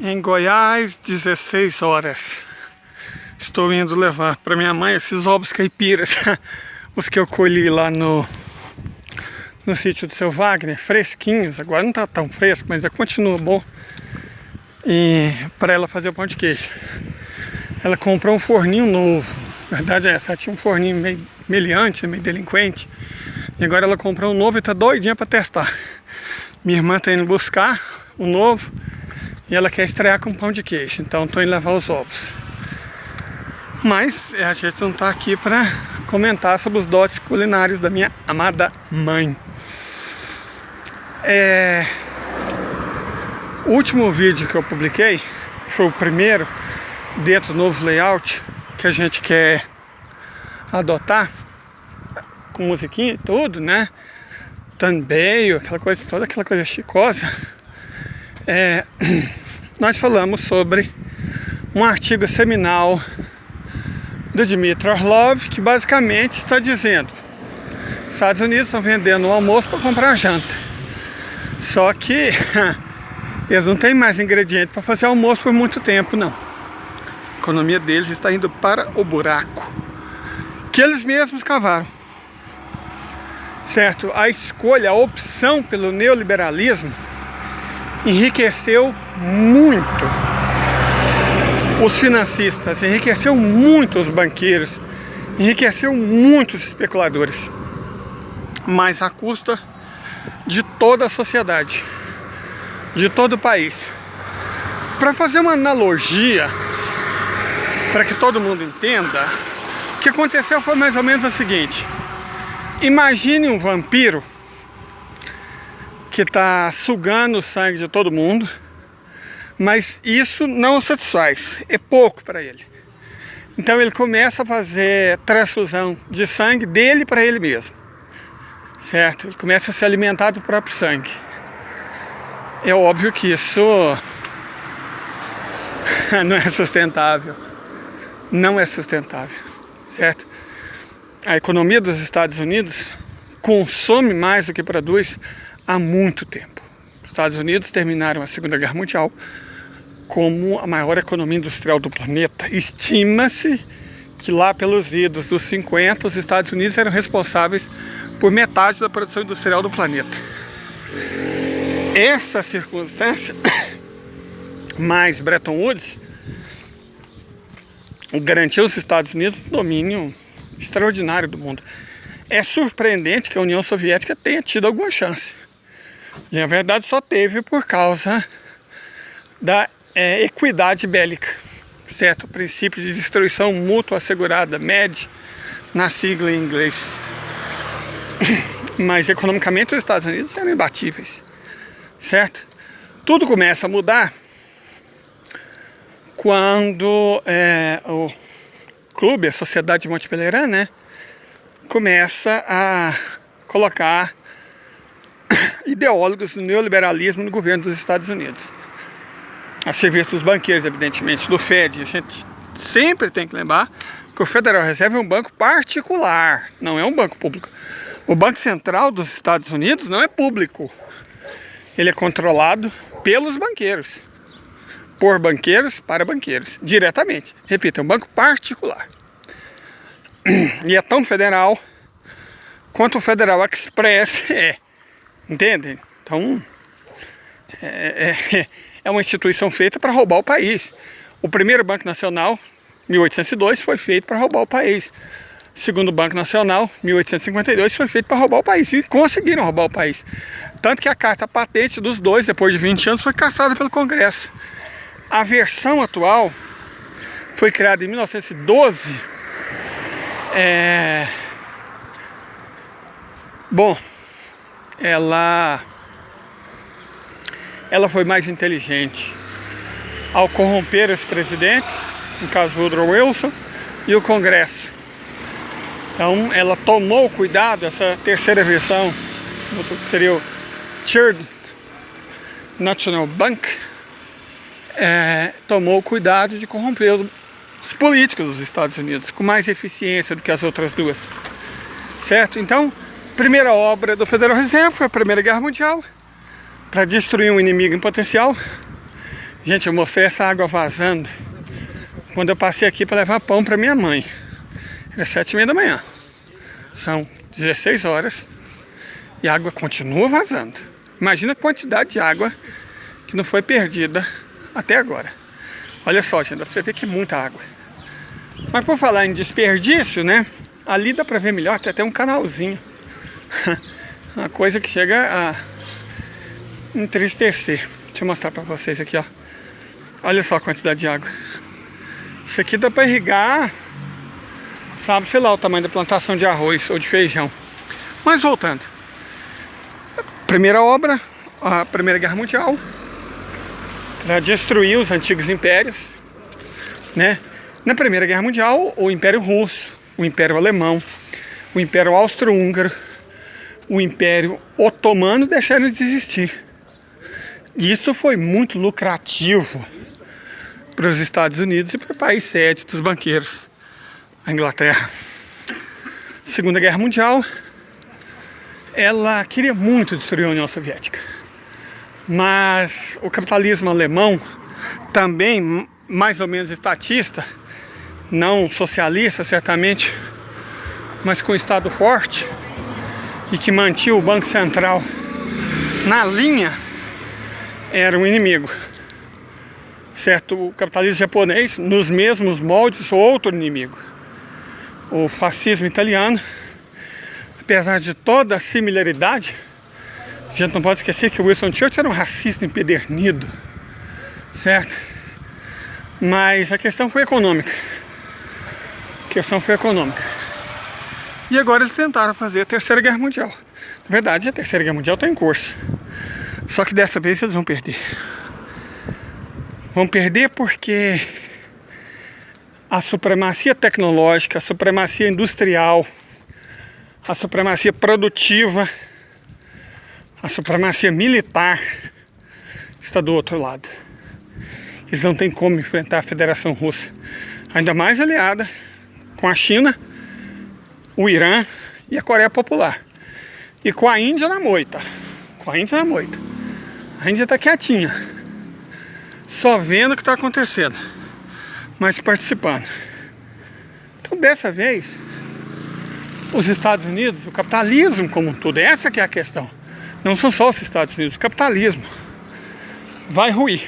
Em Goiás, 16 horas. Estou indo levar para minha mãe esses ovos caipiras, os que eu colhi lá no sítio do seu Wagner, fresquinhos. Agora não está tão fresco, mas continua bom. E para ela fazer o pão de queijo. Ela comprou um forninho novo. Na verdade ela tinha um forninho meio meliante, meio delinquente. E agora ela comprou um novo e está doidinha para testar. Minha irmã está indo buscar o novo e ela quer estrear com pão de queijo. Então estou indo levar os ovos. Mas a gente não está aqui para comentar sobre os dotes culinários da minha amada mãe. O último vídeo que eu publiquei foi o primeiro dentro do novo layout que a gente quer adotar, com musiquinha e tudo, né? Thumbnail, aquela coisa, toda aquela coisa chicosa. Nós falamos sobre um artigo seminal do Dmitry Orlov, que basicamente está dizendo: Estados Unidos estão vendendo o almoço para comprar janta. Só que eles não têm mais ingrediente para fazer almoço por muito tempo, não. A economia deles está indo para o buraco que eles mesmos cavaram. Certo? A escolha, a opção pelo neoliberalismo enriqueceu muito os financistas, enriqueceu muito os banqueiros, enriqueceu muito os especuladores, mas à custa de toda a sociedade, de todo o país. Para fazer uma analogia, para que todo mundo entenda, o que aconteceu foi mais ou menos o seguinte: imagine um vampiro que está sugando o sangue de todo mundo, mas isso não o satisfaz, é pouco para ele. Então ele começa a fazer transfusão de sangue dele para ele mesmo, certo? Ele começa a se alimentar do próprio sangue. É óbvio que isso não é sustentável, não é sustentável, certo? A economia dos Estados Unidos consome mais do que produz há muito tempo. Os Estados Unidos terminaram a Segunda Guerra Mundial como a maior economia industrial do planeta. Estima-se que lá pelos idos dos 50, os Estados Unidos eram responsáveis por metade da produção industrial do planeta. Essa circunstância, mais Bretton Woods, garantiu aos Estados Unidos um domínio extraordinário do mundo. É surpreendente que a União Soviética tenha tido alguma chance. E na verdade só teve por causa da equidade bélica, certo? O princípio de destruição mútua assegurada, MED, na sigla em inglês. Mas economicamente os Estados Unidos eram imbatíveis, certo? Tudo começa a mudar quando o clube, a Sociedade de Monte Pelerin, né, começa a colocar ideólogos do neoliberalismo no governo dos Estados Unidos, a serviço dos banqueiros, evidentemente, do Fed. A gente sempre tem que lembrar que o Federal Reserve é um banco particular, não é um banco público. O Banco Central dos Estados Unidos não é público, ele é controlado pelos banqueiros, por banqueiros para banqueiros, diretamente. Repito, é um banco particular. E é tão federal quanto o Federal Express é. Entendem? Então, é uma instituição feita para roubar o país. O primeiro Banco Nacional, 1802, foi feito para roubar o país. O segundo Banco Nacional, 1852, foi feito para roubar o país. E conseguiram roubar o país. Tanto que a carta patente dos dois, depois de 20 anos, foi cassada pelo Congresso. A versão atual foi criada em 1912. Bom, ela foi mais inteligente ao corromper os presidentes, no caso Woodrow Wilson, e o Congresso. Então ela tomou cuidado, essa terceira versão, que seria o Third National Bank, tomou cuidado de corromper os políticos dos Estados Unidos com mais eficiência do que as outras duas, certo? Então, primeira obra do Federal Reserve foi a Primeira Guerra Mundial, para destruir um inimigo em potencial, Gente, eu mostrei essa água vazando quando eu passei aqui para levar pão para minha mãe. Era 7h30 da manhã. São 16 horas e a água continua vazando. Imagina a quantidade de água que não foi perdida até agora. Olha só, gente, dá pra você ver que é muita água. Mas por falar em desperdício, né? Ali dá pra ver melhor, tem até um canalzinho. Uma coisa que chega a entristecer. Deixa eu mostrar pra vocês aqui, ó. Olha só a quantidade de água. Isso aqui dá pra irrigar, sabe, sei lá, o tamanho da plantação de arroz ou de feijão. Mas voltando. Primeira obra, a Primeira Guerra Mundial, para destruir os antigos impérios, né? Na Primeira Guerra Mundial, o Império Russo, o Império Alemão, o Império Austro-Húngaro, o Império Otomano deixaram de existir. E isso foi muito lucrativo para os Estados Unidos e para o país sede dos banqueiros, a Inglaterra. Segunda Guerra Mundial, ela queria muito destruir a União Soviética, mas o capitalismo alemão, também mais ou menos estatista, não socialista certamente, mas com Estado forte e que mantinha o Banco Central na linha, era um inimigo. Certo, o capitalismo japonês, nos mesmos moldes, outro inimigo. O fascismo italiano, apesar de toda a similaridade, a gente não pode esquecer que o Winston Churchill era um racista empedernido, certo? Mas a questão foi econômica. E agora eles tentaram fazer a Terceira Guerra Mundial. Na verdade, a Terceira Guerra Mundial está em curso. Só que dessa vez eles vão perder. Vão perder porque a supremacia tecnológica, a supremacia industrial, a supremacia produtiva, a supremacia militar está do outro lado. Eles não têm como enfrentar a Federação Russa, ainda mais aliada com a China, o Irã e a Coreia Popular. E com a Índia na moita. A Índia está quietinha, só vendo o que está acontecendo, mas participando. Então dessa vez, os Estados Unidos, o capitalismo como um todo, essa que é a questão. Não são só os Estados Unidos, o capitalismo vai ruir.